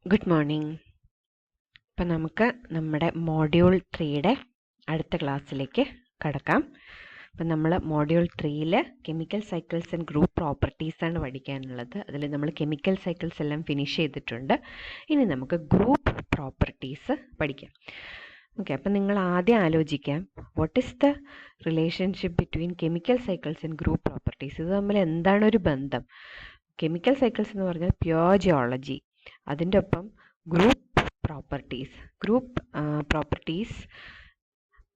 Good morning. അപ്പം നമുക്ക് നമ്മുടെ മോഡ്യൂൾ 3യുടെ അടുത്ത ക്ലാസ്സിലേക്ക് കടക്കാം. അപ്പം നമ്മൾ മോഡ്യൂൾ 3ൽ കെമിക്കൽ സൈക്കിൾസ് ആൻഡ് ഗ്രൂപ്പ് പ്രോപ്പർട്ടീസാണ് പഠിക്കാനുള്ളത്. അതിൽ നമ്മൾ കെമിക്കൽ സൈക്കിൾസ് എല്ലാം ഫിനിഷ് ചെയ്തിട്ടുണ്ട്. ഇനി നമുക്ക് ഗ്രൂപ്പ് പ്രോപ്പർട്ടീസ് പഠിക്കാം. ഓക്കെ, അപ്പം നിങ്ങൾ ആദ്യം ആലോചിക്കാം, what is the relationship between chemical cycles and group properties? ഇത് തമ്മിൽ എന്താണ് ഒരു ബന്ധം? കെമിക്കൽ സൈക്കിൾസ് എന്ന് പറഞ്ഞാൽ പ്യുവർ ജിയോളജി, അതിൻ്റെ ഒപ്പം ഗ്രൂപ്പ് പ്രോപ്പർട്ടീസ്.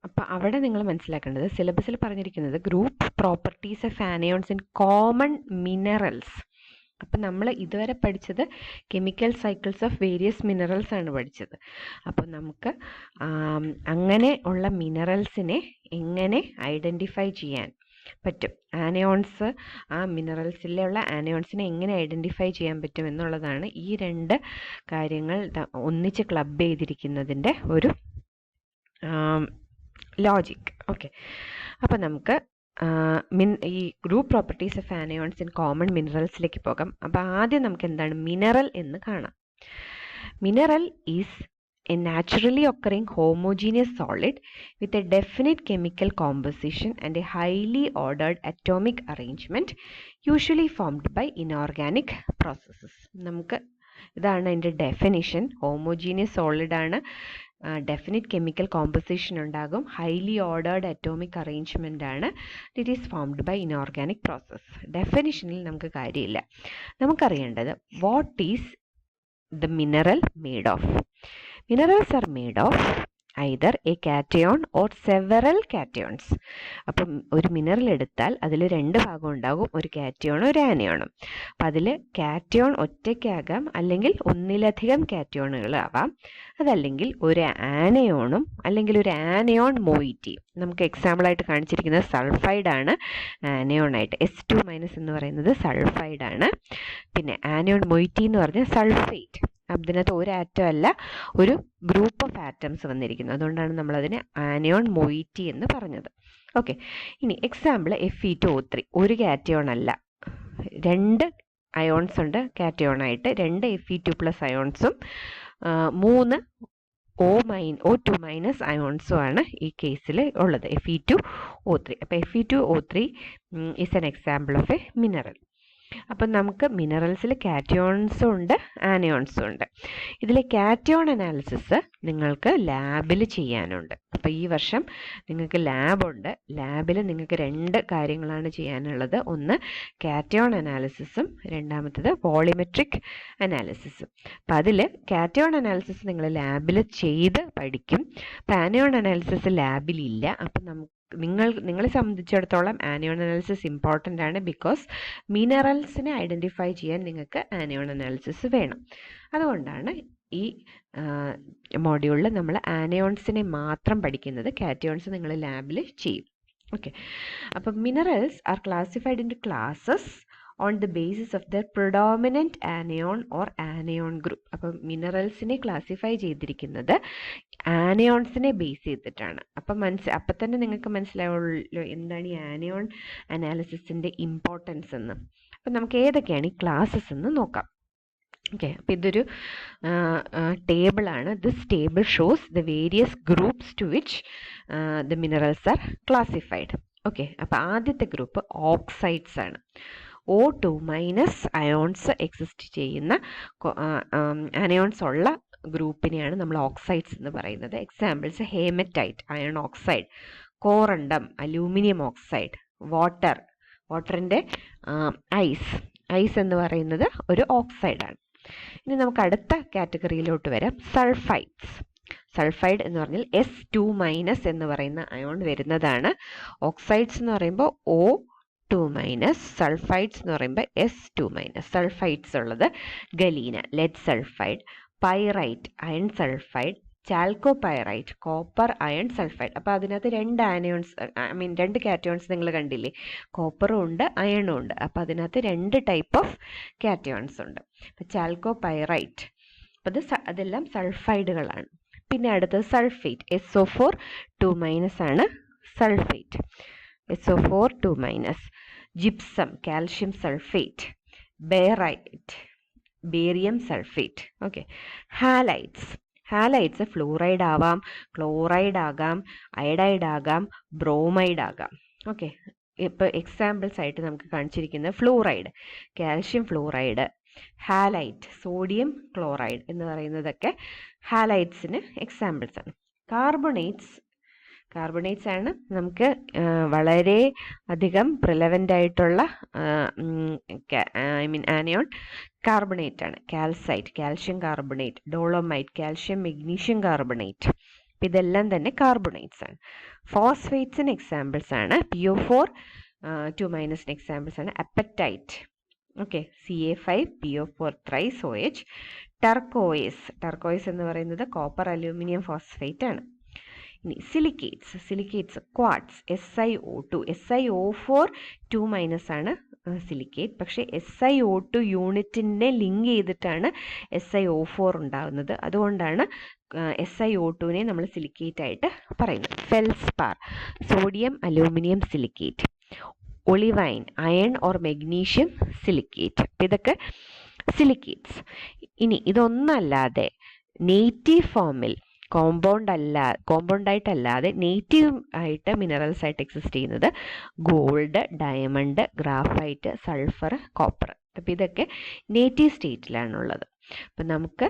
അപ്പം അവിടെ നിങ്ങൾ മനസ്സിലാക്കേണ്ടത്, സിലബസിൽ പറഞ്ഞിരിക്കുന്നത് group properties of anions in common minerals. അപ്പം നമ്മൾ ഇതുവരെ പഠിച്ചത് chemical cycles of various minerals ആണ് പഠിച്ചത്. അപ്പം നമുക്ക് അങ്ങനെ ഉള്ള മിനറൽസിനെ എങ്ങനെ ഐഡൻറ്റിഫൈ ചെയ്യാൻ പറ്റും, ആനയോൺസ്, ആ മിനറൽസിലുള്ള ആനയോൺസിനെ എങ്ങനെ ഐഡൻറ്റിഫൈ ചെയ്യാൻ പറ്റും എന്നുള്ളതാണ് ഈ രണ്ട് കാര്യങ്ങൾ ഒന്നിച്ച് ക്ലബ് ചെയ്തിരിക്കുന്നതിൻ്റെ ഒരു ലോജിക്. ഓക്കെ, അപ്പം നമുക്ക് ഈ group properties of anions in common മിനറൽസിലേക്ക് പോകാം. അപ്പോൾ ആദ്യം നമുക്ക് എന്താണ് മിനറൽ എന്ന് കാണാം. Mineral is a naturally occurring homogeneous solid with a definite chemical composition and a highly ordered atomic arrangement, usually formed by inorganic processes. നമുക്ക് ഇതാണ് അതിൻ്റെ ഡെഫിനിഷൻ. ഹോമോജീനിയസ് സോളിഡ് ആണ്, ഡെഫിനിറ്റ് കെമിക്കൽ കോമ്പോസിഷൻ ഉണ്ടാകും, ഹൈലി ഓർഡേർഡ് അറ്റോമിക് അറേഞ്ച്മെൻ്റ് ആണ്, it is formed by inorganic process. ഡെഫിനിഷനിൽ നമുക്ക് കാര്യമില്ല. നമുക്കറിയേണ്ടത് what is the mineral made of. Minerals are made of either a cation or several cations. അപ്പം ഒരു mineral എടുത്താൽ അതിൽ രണ്ട് ഭാഗം ഉണ്ടാകും, ഒരു കാറ്റയോണും ഒരു ആനയോണും. അപ്പം അതിൽ കാറ്റയോൺ ഒറ്റയ്ക്കാകാം, അല്ലെങ്കിൽ ഒന്നിലധികം കാറ്റയോണുകളാവാം, അതല്ലെങ്കിൽ ഒരു ആനയോണും അല്ലെങ്കിൽ ഒരു ആനയോൺ മൊയിറ്റിയും. നമുക്ക് എക്സാമ്പിളായിട്ട് കാണിച്ചിരിക്കുന്നത് സൾഫൈഡാണ് ആനയോണായിട്ട്. S2- എന്ന് പറയുന്നത് സൾഫൈഡാണ്. പിന്നെ ആനയോൺ മൊയിറ്റി എന്ന് പറഞ്ഞാൽ സൾഫേറ്റ്. അതിനകത്ത് ഒരു ആറ്റം അല്ല, ഒരു ഗ്രൂപ്പ് ഓഫ് ആറ്റംസ് വന്നിരിക്കുന്നു. അതുകൊണ്ടാണ് നമ്മളതിനെ ആനയോൺ മൊയിറ്റി എന്ന് പറഞ്ഞത്. ഓക്കെ, ഇനി എക്സാമ്പിൾ Fe2O3. ഒരു കാറ്റയോൺ അല്ല, രണ്ട് അയോൺസ് ഉണ്ട് കാറ്റയോണായിട്ട്, രണ്ട് Fe2+ അയോൺസും 3 O2- അയോൺസും ആണ് ഈ കേസിൽ ഉള്ളത്, Fe2O3. അപ്പോൾ Fe2O3 is an example of A mineral. അപ്പം നമുക്ക് മിനറൽസിൽ കാറ്റയോൺസും ഉണ്ട് ആനയോൺസും ഉണ്ട്. ഇതിലെ കാറ്റയോൺ അനാലിസിസ് നിങ്ങൾക്ക് ലാബിൽ ചെയ്യാനുണ്ട്. അപ്പോൾ ഈ വർഷം നിങ്ങൾക്ക് ലാബുണ്ട്. ലാബിൽ നിങ്ങൾക്ക് രണ്ട് കാര്യങ്ങളാണ് ചെയ്യാനുള്ളത്. ഒന്ന് കാറ്റയോൺ അനാലിസിസും രണ്ടാമത്തത് വോളിമെട്രിക് അനാലിസിസും. അപ്പം അതിൽ കാറ്റയോൺ അനാലിസിസ് നിങ്ങൾ ലാബിൽ ചെയ്ത് പഠിക്കും. അപ്പം ആനയോൺ അനാലിസിസ് ലാബിലില്ല. അപ്പം നിങ്ങളെ സംബന്ധിച്ചിടത്തോളം ആനയോൺ അനാലിസിസ് ഇമ്പോർട്ടൻ്റ് ആണ്. ബിക്കോസ് മിനറൽസിനെ ഐഡൻറ്റിഫൈ ചെയ്യാൻ നിങ്ങൾക്ക് ആനയോൺ അനാലിസിസ് വേണം. അതുകൊണ്ടാണ് ഈ മോഡ്യൂളിൽ നമ്മൾ ആനയോൺസിനെ മാത്രം പഠിക്കുന്നത്. കാറ്റയോൺസ് നിങ്ങൾ ലാബിൽ ചെയ്യും. ഓക്കെ, അപ്പം minerals are classified in classes on the basis of the predominant anion or anion group. അപ്പം മിനറൽസിനെ ക്ലാസിഫൈ ചെയ്തിരിക്കുന്നത് ആനയോൺസിനെ ബേസ് ചെയ്തിട്ടാണ്. അപ്പം തന്നെ നിങ്ങൾക്ക് മനസ്സിലാവുള്ളൂ എന്താണ് ഈ ആനയോൺ അനാലിസിസിൻ്റെ ഇമ്പോർട്ടൻസ് എന്ന്. അപ്പം നമുക്ക് ഏതൊക്കെയാണ് ഈ ക്ലാസ്സസ് എന്ന് നോക്കാം. ഓക്കെ, അപ്പം ഇതൊരു ടേബിളാണ്. This table shows the various groups to which the minerals are classified. Okay, അപ്പം ആദ്യത്തെ ഗ്രൂപ്പ് ഓക്സൈഡ്സ് ആണ്. O2- അയോൺസ് എക്സിസ്റ്റ് ചെയ്യുന്ന അനയോൺസ് ഉള്ള ഗ്രൂപ്പിനെയാണ് നമ്മൾ ഓക്സൈഡ്സ് എന്ന് പറയുന്നത്. Examples hematite iron oxide, corundum aluminium oxide, വാട്ടറിൻ്റെ ഐസ് എന്ന് പറയുന്നത് ഒരു ഓക്സൈഡാണ്. ഇനി നമുക്ക് അടുത്ത കാറ്റഗറിയിലോട്ട് വരാം, സൾഫൈഡ്സ്. സൾഫൈഡ് എന്ന് പറഞ്ഞാൽ S2- എന്ന് പറയുന്ന അയോൺ വരുന്നതാണ്. ഓക്സൈഡ്സ് എന്ന് പറയുമ്പോൾ O2-, സൾഫൈഡ്സ് എന്ന് പറയുമ്പോൾ S2-. സൾഫൈഡ്സ് ഉള്ളത് galena lead sulphide, pyrite iron sulphide, chalcopyrite copper iron sulphide. അപ്പോൾ അതിനകത്ത് രണ്ട് ആനയോൺസ് രണ്ട് കാറ്റയോൺസ് നിങ്ങൾ കണ്ടില്ലേ, കോപ്പറും ഉണ്ട് അയണും ഉണ്ട്. അപ്പോൾ അതിനകത്ത് രണ്ട് ടൈപ്പ് ഓഫ് കാറ്റയോൺസ് ഉണ്ട്. അപ്പോൾ ചാൽക്കോപൈറൈറ്റ്, അപ്പോൾ അതെല്ലാം സൾഫൈഡുകളാണ്. പിന്നെ അടുത്തത് സൾഫേറ്റ്, SO4- ആണ് sulphate, SO4- gypsum calcium sulphate, barite barium sulphate. Okay. Halites fluoride ആവാം, ക്ലോറൈഡ് ആകാം, അയഡൈഡ് ആകാം, ബ്രോമൈഡ് ആകാം. ഓക്കെ. ഇപ്പോൾ എക്സാമ്പിൾസ് ആയിട്ട് നമുക്ക് കാണിച്ചിരിക്കുന്നത് fluoride, calcium fluoride, halite, sodium chloride എന്ന് പറയുന്നതൊക്കെ ഹാലൈറ്റ്സിന് എക്സാമ്പിൾസ് ആണ്. കാർബണേറ്റ്സ് ആണ് നമുക്ക് വളരെ അധികം പ്രിലവൻ്റ് ആയിട്ടുള്ള ആനയോൺ കാർബണേറ്റ് ആണ്. Calcite, calcium carbonate, dolomite, calcium magnesium carbonate, ഇതെല്ലാം തന്നെ കാർബണേറ്റ്സ് ആണ്. ഫോസ്ഫേറ്റ്സിന് എക്സാമ്പിൾസ് ആണ് PO4 2- എക്സാമ്പിൾസ് ആണ് apatite. Okay. CA5 PO4 thrice OH. Turquoise എന്ന് പറയുന്നത് കോപ്പർ അലൂമിനിയം ഫോസ്ഫേറ്റ് ആണ്. ഇനി സിലിക്കേറ്റ്സ് ക്വാർട്സ്, SiO4 2- ആണ് സിലിക്കേറ്റ്. പക്ഷേ SiO2 യൂണിറ്റിനെ ലിങ്ക് ചെയ്തിട്ടാണ് SiO4 ഉണ്ടാകുന്നത്. അതുകൊണ്ടാണ് SiO2നെ നമ്മൾ സിലിക്കേറ്റ് ആയിട്ട് പറയുന്നത്. Feldspar, sodium aluminium silicate. Olivine, iron or magnesium silicate. ഇതൊക്കെ സിലിക്കേറ്റ്സ്. ഇനി ഇതൊന്നല്ലാതെ നേറ്റീവ് ഫോമിൽ കോമ്പൗണ്ടായിട്ടല്ലാതെ നേറ്റീവ് ആയിട്ട് മിനറൽസ് ആയിട്ട് എക്സിസ്റ്റ് ചെയ്യുന്നത് gold, diamond, graphite, sulphur, copper. അപ്പം ഇതൊക്കെ നേറ്റീവ് സ്റ്റേറ്റിലാണുള്ളത്. അപ്പം നമുക്ക്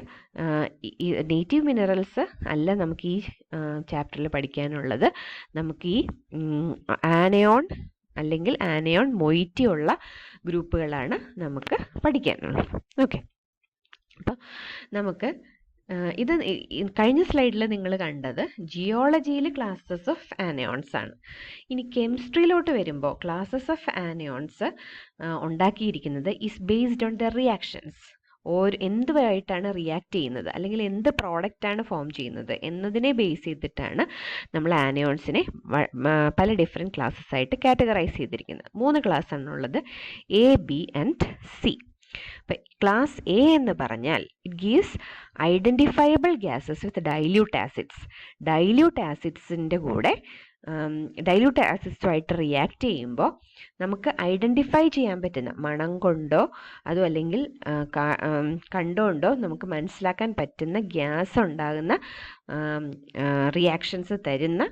ഈ നേറ്റീവ് മിനറൽസ് അല്ല നമുക്ക് ഈ ചാപ്റ്ററിൽ പഠിക്കാനുള്ളത്. നമുക്ക് ഈ ആനയോൺ അല്ലെങ്കിൽ ആനയോൺ മൊയിറ്റി ഉള്ള ഗ്രൂപ്പുകളാണ് നമുക്ക് പഠിക്കാനുള്ളത്. ഓക്കെ. അപ്പം നമുക്ക് ഇത് കഴിഞ്ഞ സ്ലൈഡിൽ നിങ്ങൾ കണ്ടത് ജിയോളജിയിൽ ക്ലാസസ് ഓഫ് ആനയോൺസ് ആണ്. ഇനി കെമിസ്ട്രിയിലോട്ട് വരുമ്പോൾ ക്ലാസസ് ഓഫ് ആനയോൺസ് ഉണ്ടാക്കിയിരിക്കുന്നത് is based on the reactions. എന്തുമായിട്ടാണ് റിയാക്ട് ചെയ്യുന്നത് അല്ലെങ്കിൽ എന്ത് പ്രോഡക്റ്റാണ് ഫോം ചെയ്യുന്നത് എന്നതിനെ ബേസ് ചെയ്തിട്ടാണ് നമ്മൾ ആനയോൺസിനെ പല ഡിഫറെൻറ്റ് ക്ലാസ്സസ് ആയിട്ട് കാറ്റഗറൈസ് ചെയ്തിരിക്കുന്നത്. 3 ക്ലാസ് ആണുള്ളത്, A, B ആൻഡ് C. അപ്പം ക്ലാസ് എ എന്ന് പറഞ്ഞാൽ it gives identifiable gases with dilute acids. Dilute ആസിഡ്സിൻ്റെ കൂടെ ഡൈല്യൂട്ട് ആസിഡ്സുമായിട്ട് റിയാക്ട് ചെയ്യുമ്പോൾ നമുക്ക് ഐഡൻറ്റിഫൈ ചെയ്യാൻ പറ്റുന്ന മണം കൊണ്ടോ അതോ അല്ലെങ്കിൽ കണ്ടുകൊണ്ടോ നമുക്ക് മനസ്സിലാക്കാൻ പറ്റുന്ന ഗ്യാസ് ഉണ്ടാകുന്ന റിയാക്ഷൻസ് തരുന്ന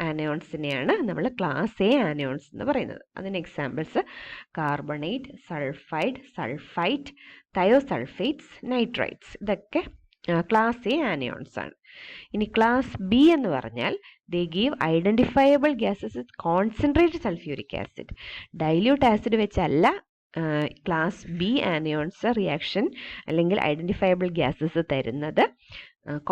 ആനയോൺസിനെയാണ് നമ്മൾ ക്ലാസ് എ ആനയോൺസ് എന്ന് പറയുന്നത്. അതിന് examples carbonate, sulphite, thiosulphates, nitrites. ഇതൊക്കെ ക്ലാസ് എ ആനയോൺസ് ആണ്. ഇനി ക്ലാസ് ബി എന്ന് പറഞ്ഞാൽ they give identifiable gases with concentrated sulphuric acid. Dilute acid വെച്ചല്ല ക്ലാസ് ബി ആനയോൺസ് റിയാക്ഷൻ അല്ലെങ്കിൽ ഐഡൻറ്റിഫയബിൾ ഗ്യാസസ് തരുന്നത്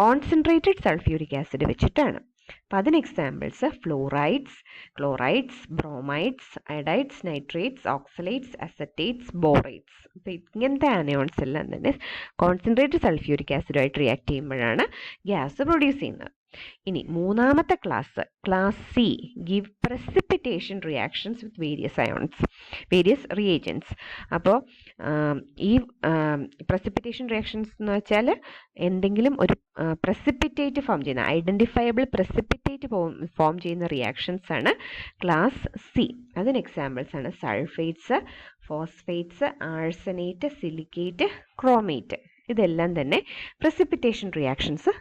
കോൺസെൻട്രേറ്റഡ് സൾഫ്യൂരിക് ആസിഡ് വെച്ചിട്ടാണ്. അപ്പം അതിന് examples fluorides, chlorides, bromides, iodides, nitrates, oxalates, acetates, borates. അപ്പം ഇങ്ങനത്തെ ആനയോൺസ് എല്ലാം തന്നെ കോൺസെൻട്രേറ്റഡ് സൾഫ്യൂരിക് ആസിഡുമായിട്ട് റിയാക്ട് ചെയ്യുമ്പോഴാണ് ഗ്യാസ് പ്രൊഡ്യൂസ് ചെയ്യുന്നത്. ഇനി മൂന്നാമത്തെ class C give precipitation reactions വിത്ത് വേരിയസ് റിയേജൻസ്. അപ്പോൾ ഈ പ്രസിപ്പിറ്റേഷൻ റിയാക്ഷൻസ് എന്ന് വെച്ചാൽ എന്തെങ്കിലും ഒരു പ്രസിപ്പിറ്റേറ്റ് ഫോം ചെയ്യുന്ന ഐഡൻറ്റിഫയബിൾ പ്രസിപ്പിറ്റേറ്റ് ഫോം ചെയ്യുന്ന റിയാക്ഷൻസ് ആണ് ക്ലാസ് സി. അതിന് എക്സാമ്പിൾസ് ആണ് സൾഫേറ്റ്സ്, ഫോസ്ഫേറ്റ്സ്, ആഴ്സനേറ്റ്, സിലിക്കേറ്റ്, ക്രോമേറ്റ്. ഇതെല്ലാം തന്നെ പ്രസിപ്പിറ്റേഷൻ റിയാക്ഷൻസ്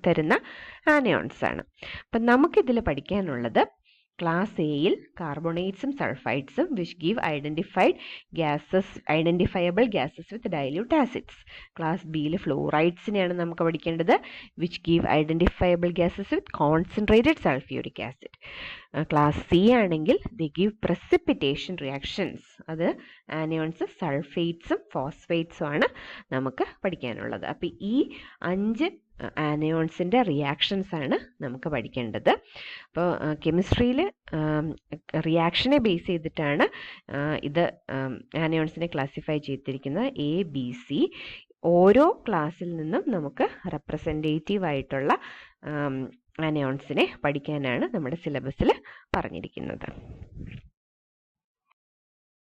തരുന്ന ആനയോൺസ് ആണ്. അപ്പം നമുക്കിതിൽ പഠിക്കാനുള്ളത് ക്ലാസ് എയിൽ കാർബണേറ്റ്സും സൾഫൈഡ്സും which give identifiable gases with dilute acids. Class ബിയിൽ ഫ്ലൂറൈഡ്സിനെയാണ് നമുക്ക് പഠിക്കേണ്ടത് which give identifiable gases with concentrated sulphuric acid. Class C ആണെങ്കിൽ ദി ഗീവ് പ്രസിപ്പിറ്റേഷൻ റിയാക്ഷൻസ്. അത് ആനയോൺസ് സൾഫേറ്റ്സും ഫോസ്ഫേറ്റ്സും ആണ് നമുക്ക് പഠിക്കാനുള്ളത്. അപ്പം ഈ 5 ആനയോൺസിൻ്റെ റിയാക്ഷൻസ് ആണ് നമുക്ക് പഠിക്കേണ്ടത്. അപ്പോൾ കെമിസ്ട്രിയിൽ റിയാക്ഷനെ ബേസ് ചെയ്തിട്ടാണ് ഇത് ആനയോൺസിനെ ക്ലാസിഫൈ ചെയ്തിരിക്കുന്നത് ABC. ഓരോ ക്ലാസ്സിൽ നിന്നും നമുക്ക് റെപ്രസെൻറ്റേറ്റീവ് ആയിട്ടുള്ള ആനയോൺസിനെ പഠിക്കാനാണ് നമ്മുടെ സിലബസിൽ പറഞ്ഞിരിക്കുന്നത്.